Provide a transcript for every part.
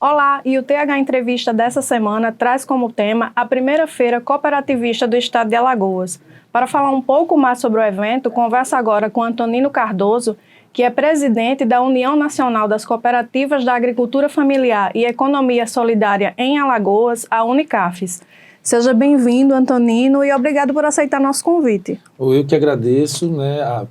Olá, e o TH Entrevista dessa semana traz como tema a primeira feira cooperativista do estado de Alagoas. Para falar um pouco mais sobre o evento, converso agora com Antonino Cardoso, que é presidente da União Nacional das Cooperativas da Agricultura Familiar e Economia Solidária em Alagoas, a Unicafes. Seja bem-vindo, Antonino, e obrigado por aceitar nosso convite. Eu que agradeço,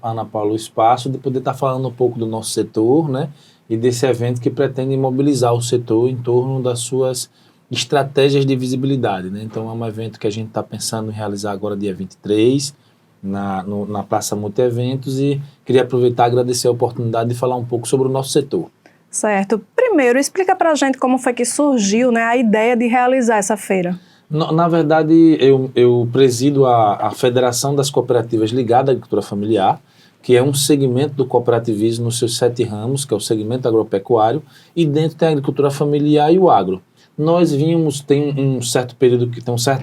a Ana Paula, o espaço de poder estar falando um pouco do nosso setor, e desse evento que pretende mobilizar o setor em torno das suas estratégias de visibilidade. Então, é um evento que a gente está pensando em realizar agora dia 23, na Praça Multieventos, e queria aproveitar e agradecer a oportunidade de falar um pouco sobre o nosso setor. Certo. Primeiro, explica para a gente como foi que surgiu a ideia de realizar essa feira. Na verdade, eu presido a Federação das Cooperativas Ligadas à Agricultura Familiar, que é um segmento do cooperativismo nos seus 7 ramos, que é o segmento agropecuário, e dentro tem a agricultura familiar e o agro. Nós tem um certo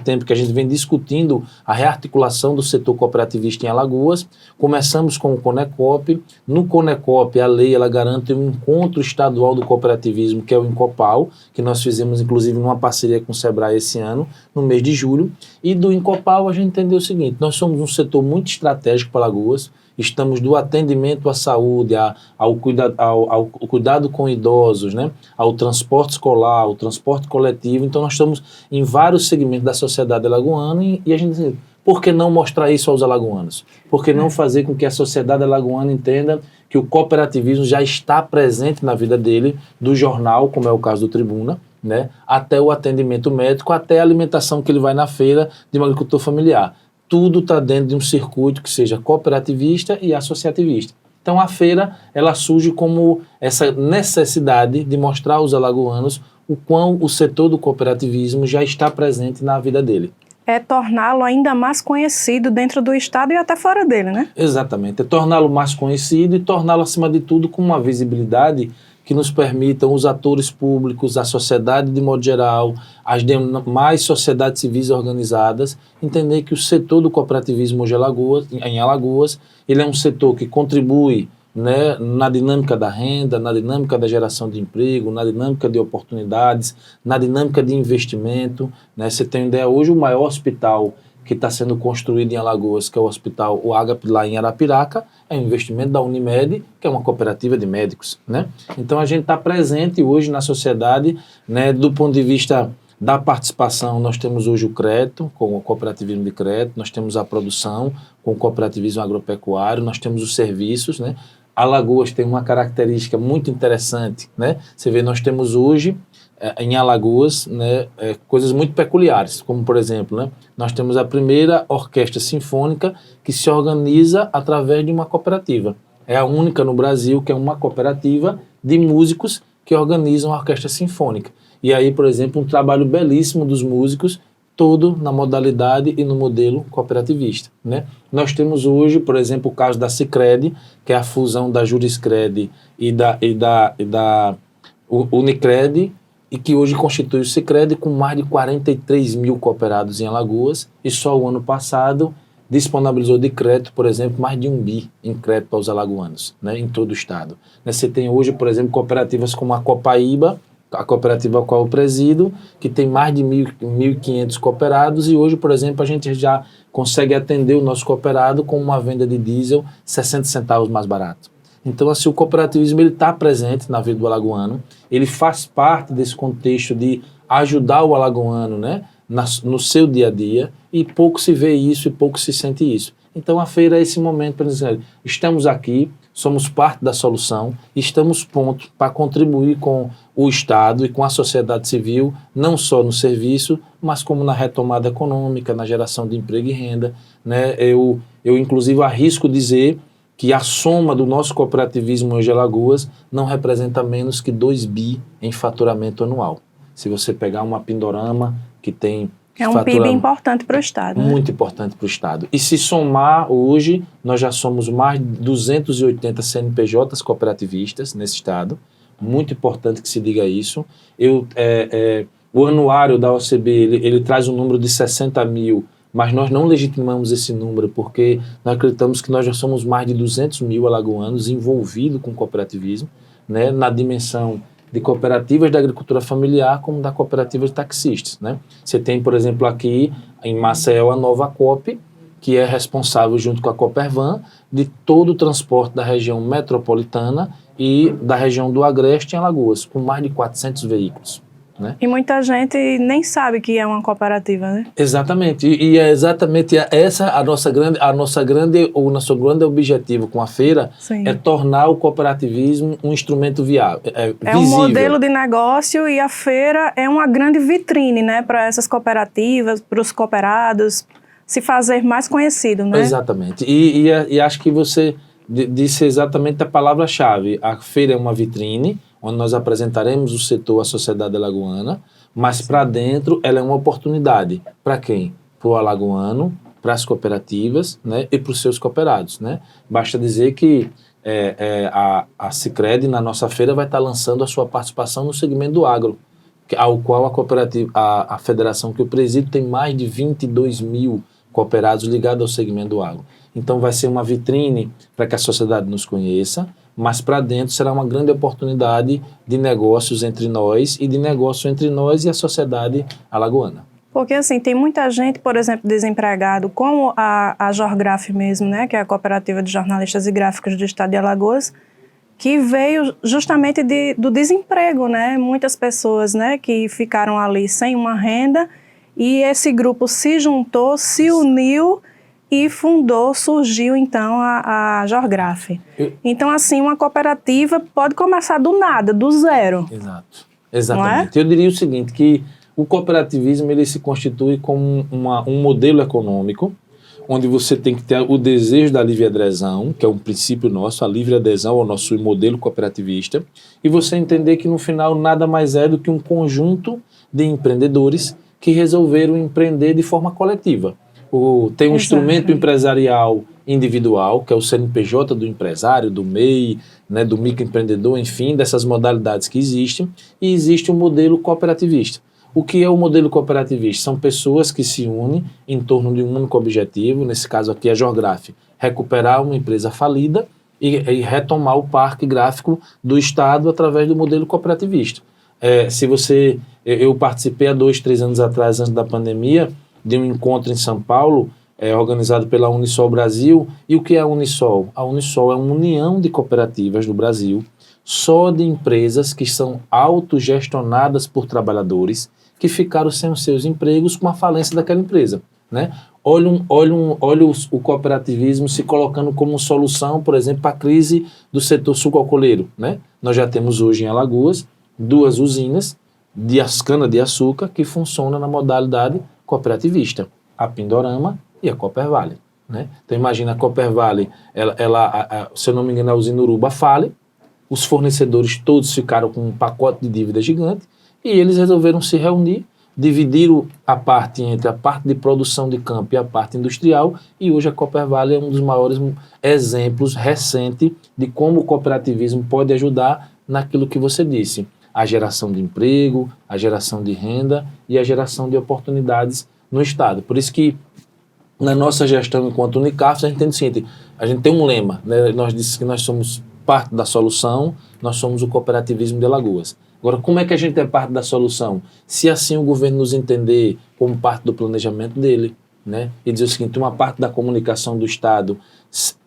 tempo que a gente vem discutindo a rearticulação do setor cooperativista em Alagoas. Começamos com o Conecop. No Conecop, a lei ela garante um encontro estadual do cooperativismo, que é o Incopal, que nós fizemos inclusive numa parceria com o Sebrae esse ano, no mês de julho. E do Incopal a gente entendeu o seguinte: nós somos um setor muito estratégico para Alagoas. Estamos do atendimento à saúde, ao cuidado com idosos, ao transporte escolar, ao transporte coletivo. Então, nós estamos em vários segmentos da sociedade alagoana e a gente diz, por que não mostrar isso aos alagoanos? Por que não fazer com que a sociedade alagoana entenda que o cooperativismo já está presente na vida dele, do jornal, como é o caso do Tribuna, até o atendimento médico, até a alimentação que ele vai na feira de um agricultor familiar. Tudo está dentro de um circuito que seja cooperativista e associativista. Então a feira ela surge como essa necessidade de mostrar aos alagoanos o quão o setor do cooperativismo já está presente na vida dele. É torná-lo ainda mais conhecido dentro do estado e até fora dele, né? Exatamente, é torná-lo mais conhecido e torná-lo acima de tudo com uma visibilidade que nos permitam os atores públicos, a sociedade de modo geral, as demais sociedades civis organizadas, entender que o setor do cooperativismo hoje em Alagoas, ele é um setor que contribui na dinâmica da renda, na dinâmica da geração de emprego, na dinâmica de oportunidades, na dinâmica de investimento. Você tem uma ideia, hoje o maior hospital que está sendo construído em Alagoas, que é o Hospital o Ágape, lá em Arapiraca, é um investimento da Unimed, que é uma cooperativa de médicos. Então, a gente está presente hoje na sociedade, do ponto de vista da participação. Nós temos hoje o crédito, com o cooperativismo de crédito, nós temos a produção, com o cooperativismo agropecuário, nós temos os serviços. Alagoas tem uma característica muito interessante. Você vê, nós temos hoje, em Alagoas, coisas muito peculiares, como, por exemplo, nós temos a primeira orquestra sinfônica que se organiza através de uma cooperativa. É a única no Brasil que é uma cooperativa de músicos que organizam a orquestra sinfônica. E aí, por exemplo, um trabalho belíssimo dos músicos, todo na modalidade e no modelo cooperativista. Nós temos hoje, por exemplo, o caso da Sicredi, que é a fusão da Juriscredi e da Unicred, e que hoje constitui o Sicredi com mais de 43 mil cooperados em Alagoas, e só o ano passado disponibilizou de crédito, por exemplo, mais de 1 bi em crédito aos alagoanos, em todo o estado. Você tem hoje, por exemplo, cooperativas como a Copaíba, a cooperativa a qual eu presido, que tem mais de 1.500 cooperados, e hoje, por exemplo, a gente já consegue atender o nosso cooperado com uma venda de diesel 60 centavos mais barato. Então, assim, o cooperativismo está presente na vida do alagoano, ele faz parte desse contexto de ajudar o alagoano no seu dia a dia, e pouco se vê isso e pouco se sente isso. Então, a feira é esse momento para dizer, estamos aqui, somos parte da solução, estamos prontos para contribuir com o Estado e com a sociedade civil, não só no serviço, mas como na retomada econômica, na geração de emprego e renda. Eu inclusive, arrisco dizer que a soma do nosso cooperativismo hoje em Alagoas não representa menos que 2 bi em faturamento anual. Se você pegar uma Pindorama, que tem... É um PIB importante para o Estado. Muito importante para o Estado. E se somar hoje, nós já somos mais de 280 CNPJs cooperativistas nesse Estado. Muito importante que se diga isso. O anuário da OCB, ele traz um número de 60 mil, mas nós não legitimamos esse número porque nós acreditamos que nós já somos mais de 200 mil alagoanos envolvidos com cooperativismo, na dimensão de cooperativas da agricultura familiar como da cooperativa de taxistas, né? Você tem, por exemplo, aqui em Maceió a Nova Coop, que é responsável junto com a Copervan de todo o transporte da região metropolitana e da região do Agreste em Alagoas, com mais de 400 veículos. Né? E muita gente nem sabe que é uma cooperativa, né? Exatamente, e é exatamente essa o nosso grande objetivo com a feira. Sim. É tornar o cooperativismo um instrumento viável, visível. Um modelo de negócio, e a feira é uma grande vitrine, né, para essas cooperativas, para os cooperados se fazer mais conhecido, né? Exatamente, e acho que você disse exatamente a palavra-chave. A feira é uma vitrine, onde nós apresentaremos o setor, a sociedade alagoana, mas para dentro ela é uma oportunidade. Para quem? Para o alagoano, para as cooperativas, né, e para os seus cooperados. Né? Basta dizer que a Sicredi, na nossa feira, vai estar lançando a sua participação no segmento do agro, ao qual a cooperativa, a federação que eu presido tem mais de 22 mil cooperados ligados ao segmento do agro. Então vai ser uma vitrine para que a sociedade nos conheça, mas para dentro será uma grande oportunidade de negócios entre nós e de negócio entre nós e a sociedade alagoana. Porque assim, tem muita gente, por exemplo, desempregado, como a Jorgraf mesmo, né, que é a Cooperativa de Jornalistas e Gráficos do Estado de Alagoas, que veio justamente do desemprego, né? Muitas pessoas, né, que ficaram ali sem uma renda, e esse grupo se juntou, se uniu e surgiu então a Jorgraf. Então, assim, uma cooperativa pode começar do nada, do zero. Exato, exatamente. Eu diria o seguinte, que o cooperativismo ele se constitui como um modelo econômico, onde você tem que ter o desejo da livre adesão, que é um princípio nosso, a livre adesão ao nosso modelo cooperativista, e você entender que no final nada mais é do que um conjunto de empreendedores que resolveram empreender de forma coletiva. Tem um instrumento empresarial individual, que é o CNPJ do empresário, do MEI, né, do microempreendedor, enfim, dessas modalidades que existem, e existe um modelo cooperativista. O que é o modelo cooperativista? São pessoas que se unem em torno de um único objetivo, nesse caso aqui a Jorgraf, recuperar uma empresa falida e retomar o parque gráfico do Estado através do modelo cooperativista. Eu participei há 2-3 anos atrás, antes da pandemia, de um encontro em São Paulo, organizado pela Unisol Brasil. E o que é a Unisol? A Unisol é uma união de cooperativas do Brasil, só de empresas que são autogestionadas por trabalhadores que ficaram sem os seus empregos com a falência daquela empresa. Né? Olha o cooperativismo se colocando como solução, por exemplo, para a crise do setor sucroalcooleiro. Né? Nós já temos hoje em Alagoas 2 usinas de cana-de-açúcar que funcionam na modalidade cooperativista, a Pindorama e a Coopervale. Né? Então imagina a Coopervale, se eu não me engano, a usina Uruba fale, os fornecedores todos ficaram com um pacote de dívida gigante e eles resolveram se reunir, dividiram a parte entre a parte de produção de campo e a parte industrial, e hoje a Coopervale é um dos maiores exemplos recentes de como o cooperativismo pode ajudar naquilo que você disse, a geração de emprego, a geração de renda e a geração de oportunidades no Estado. Por isso que na nossa gestão enquanto Unicaf, a gente tem o seguinte, a gente tem um lema, né? Nós dizemos que nós somos parte da solução, nós somos o cooperativismo de Alagoas. Agora, como é que a gente é parte da solução? Se assim o governo nos entender como parte do planejamento dele, né? E dizer o seguinte, uma parte da comunicação do Estado,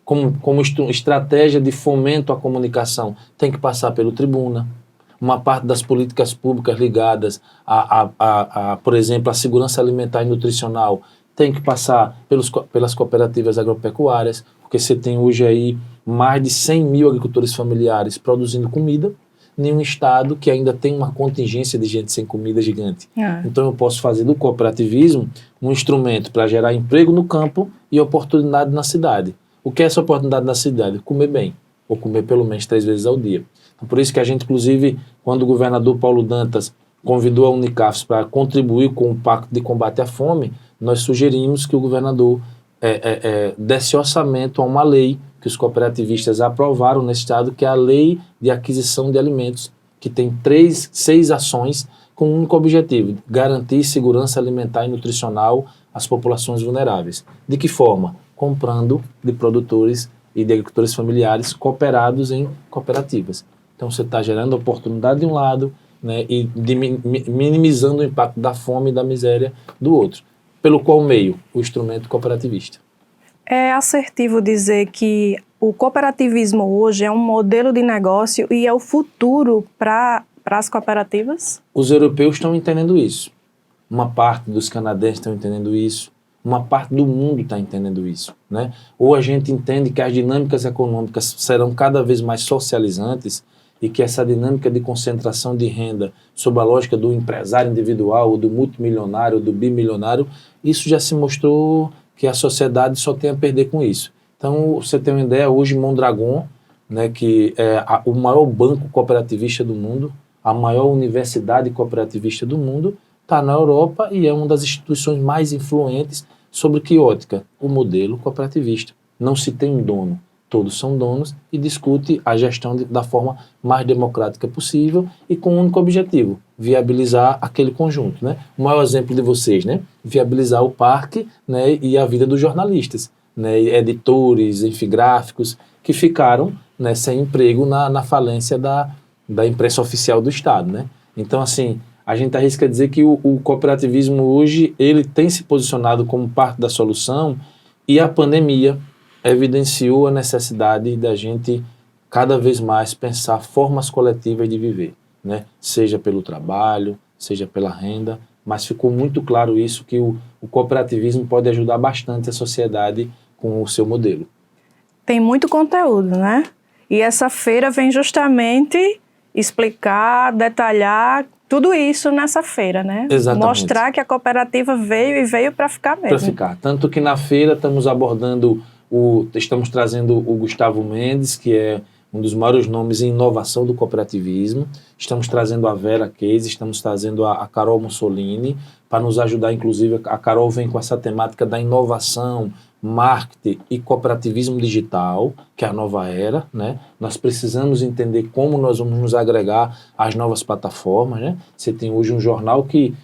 como estratégia de fomento à comunicação, tem que passar pelo Tribuna. Uma parte das políticas públicas ligadas por exemplo, a segurança alimentar e nutricional tem que passar pelas cooperativas agropecuárias, porque você tem hoje aí mais de 100 mil agricultores familiares produzindo comida, em um estado que ainda tem uma contingência de gente sem comida gigante. Então eu posso fazer do cooperativismo um instrumento para gerar emprego no campo e oportunidade na cidade. O que é essa oportunidade na cidade? Comer bem, ou comer pelo menos 3 vezes ao dia. Por isso que a gente, inclusive, quando o governador Paulo Dantas convidou a Unicaf para contribuir com o Pacto de Combate à Fome, nós sugerimos que o governador desse orçamento a uma lei que os cooperativistas aprovaram nesse estado, que é a Lei de Aquisição de Alimentos, que tem 6 ações com um único objetivo, garantir segurança alimentar e nutricional às populações vulneráveis. De que forma? Comprando de produtores e de agricultores familiares cooperados em cooperativas. Então você está gerando oportunidade de um lado, né, e minimizando o impacto da fome e da miséria do outro. Pelo qual meio? O instrumento cooperativista. É assertivo dizer que o cooperativismo hoje é um modelo de negócio e é o futuro para as cooperativas? Os europeus estão entendendo isso. Uma parte dos canadenses estão entendendo isso. Uma parte do mundo está entendendo isso, né? Ou a gente entende que as dinâmicas econômicas serão cada vez mais socializantes e que essa dinâmica de concentração de renda sob a lógica do empresário individual, ou do multimilionário, ou do bimilionário, isso já se mostrou que a sociedade só tem a perder com isso. Então, você tem uma ideia, hoje Mondragon, né, que é o maior banco cooperativista do mundo, a maior universidade cooperativista do mundo, está na Europa e é uma das instituições mais influentes sobre que ótica? O modelo cooperativista. Não se tem um dono, todos são donos e discute a gestão da forma mais democrática possível e com um único objetivo, viabilizar aquele conjunto, né? O maior exemplo de vocês, né? Viabilizar o parque, né, e a vida dos jornalistas, né, editores, infográficos, que ficaram, né, sem emprego na falência da imprensa oficial do Estado, né? Então, assim, a gente arrisca dizer que o cooperativismo hoje ele tem se posicionado como parte da solução e a pandemia evidenciou a necessidade da gente cada vez mais pensar formas coletivas de viver, né? Seja pelo trabalho, seja pela renda, mas ficou muito claro isso, que o cooperativismo pode ajudar bastante a sociedade com o seu modelo. Tem muito conteúdo, né? E essa feira vem justamente explicar, detalhar tudo isso nessa feira, né? Exatamente. Mostrar que a cooperativa veio para ficar mesmo. Para ficar. Tanto que na feira estamos trazendo o Gustavo Mendes, que é um dos maiores nomes em inovação do cooperativismo. Estamos trazendo a Vera Case, estamos trazendo a Carol Mussolini, para nos ajudar, inclusive, a Carol vem com essa temática da inovação, marketing e cooperativismo digital, que é a nova era, né? Nós precisamos entender como nós vamos nos agregar às novas plataformas, né? Você tem hoje um jornal que,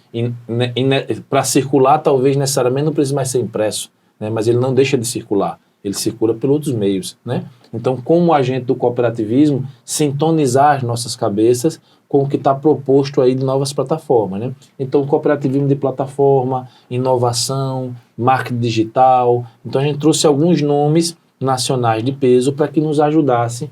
para circular, talvez necessariamente não precise mais ser impresso, né? Mas ele não deixa de circular, ele circula por outros meios, né? Então, como agente do cooperativismo, sintonizar as nossas cabeças com o que está proposto aí de novas plataformas, né? Então, cooperativismo de plataforma, inovação, marketing digital. Então, a gente trouxe alguns nomes nacionais de peso para que nos ajudasse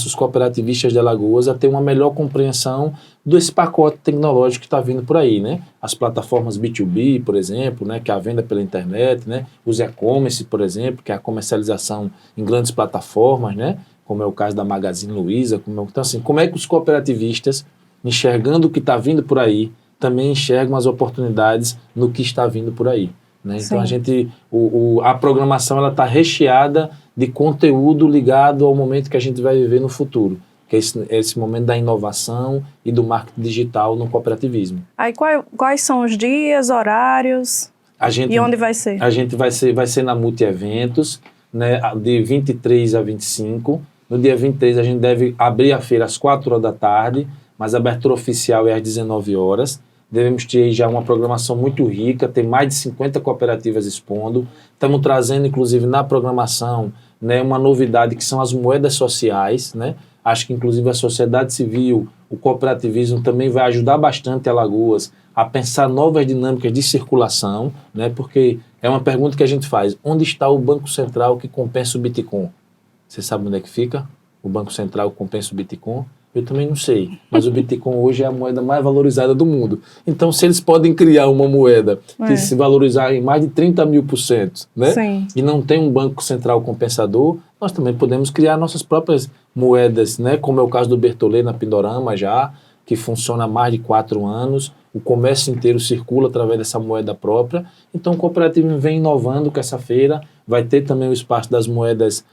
os cooperativistas de Alagoas a ter uma melhor compreensão desse pacote tecnológico que está vindo por aí, né? As plataformas B2B, por exemplo, né, que é a venda pela internet, né? Os e-commerce, por exemplo, que é a comercialização em grandes plataformas, né? Como é o caso da Magazine Luiza. Então, assim, como é que os cooperativistas, enxergando o que está vindo por aí, também enxergam as oportunidades no que está vindo por aí, né? Então, a programação está recheada de conteúdo ligado ao momento que a gente vai viver no futuro, que é esse momento da inovação e do marketing digital no cooperativismo. Aí quais são os dias, horários e onde vai ser? A gente vai ser na Multieventos, né, de 23 a 25. No dia 23 a gente deve abrir a feira às 4 horas da tarde, mas a abertura oficial é às 19 horas. Devemos ter já uma programação muito rica, tem mais de 50 cooperativas expondo. Estamos trazendo, inclusive, na programação, né, uma novidade que são as moedas sociais, né? Acho que, inclusive, a sociedade civil, o cooperativismo também vai ajudar bastante Alagoas a pensar novas dinâmicas de circulação, né? Porque é uma pergunta que a gente faz: onde está o Banco Central que compensa o Bitcoin? Você sabe onde é que fica? O Banco Central que compensa o Bitcoin? Eu também não sei, mas o Bitcoin hoje é a moeda mais valorizada do mundo. Então, se eles podem criar uma moeda que se valorizar em mais de 30.000%, né? Sim. E não tem um banco central compensador, nós também podemos criar nossas próprias moedas, né? Como é o caso do Bertollet na Pindorama já, que funciona há mais de 4 anos, o comércio inteiro circula através dessa moeda própria. Então, o cooperativismo vem inovando com essa feira, vai ter também o espaço das moedas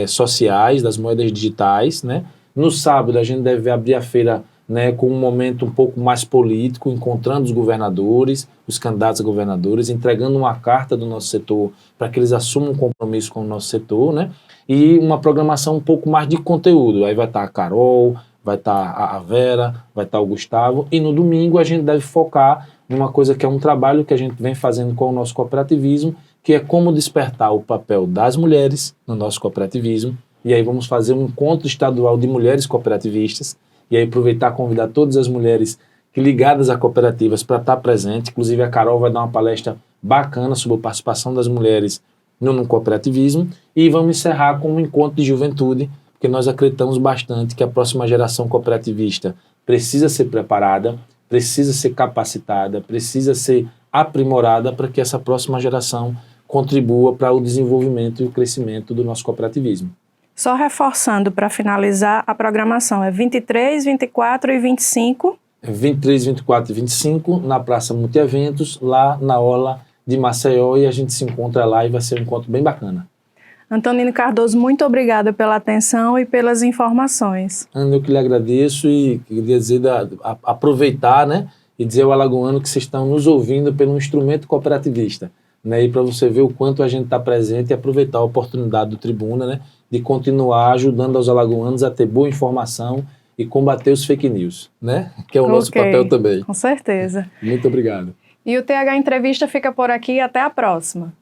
sociais, das moedas digitais, né? No sábado, a gente deve abrir a feira, né, com um momento um pouco mais político, encontrando os governadores, os candidatos a governadores, entregando uma carta do nosso setor para que eles assumam um compromisso com o nosso setor, né? E uma programação um pouco mais de conteúdo. Aí vai estar a Carol, vai estar a Vera, vai estar o Gustavo. E no domingo a gente deve focar numa coisa que é um trabalho que a gente vem fazendo com o nosso cooperativismo, que é como despertar o papel das mulheres no nosso cooperativismo, E aí vamos fazer um encontro estadual de mulheres cooperativistas, e aí aproveitar e convidar todas as mulheres ligadas a cooperativas para estar presente. Inclusive a Carol vai dar uma palestra bacana sobre a participação das mulheres no cooperativismo, e vamos encerrar com um encontro de juventude, porque nós acreditamos bastante que a próxima geração cooperativista precisa ser preparada, precisa ser capacitada, precisa ser aprimorada para que essa próxima geração contribua para o desenvolvimento e o crescimento do nosso cooperativismo. Só reforçando para finalizar, a programação é 23, 24 e 25. 23, 24 e 25, na Praça Multieventos, lá na Orla de Maceió, e a gente se encontra lá e vai ser um encontro bem bacana. Antonino Cardoso, muito obrigada pela atenção e pelas informações. Ana, eu que lhe agradeço e queria dizer, aproveitar, né, e dizer ao alagoano que vocês estão nos ouvindo pelo instrumento cooperativista, né, e para você ver o quanto a gente está presente e aproveitar a oportunidade do Tribuna, né, de continuar ajudando aos alagoanos a ter boa informação e combater os fake news, né, que é o nosso papel também. Com certeza. Muito obrigado. E o TH Entrevista fica por aqui, até a próxima.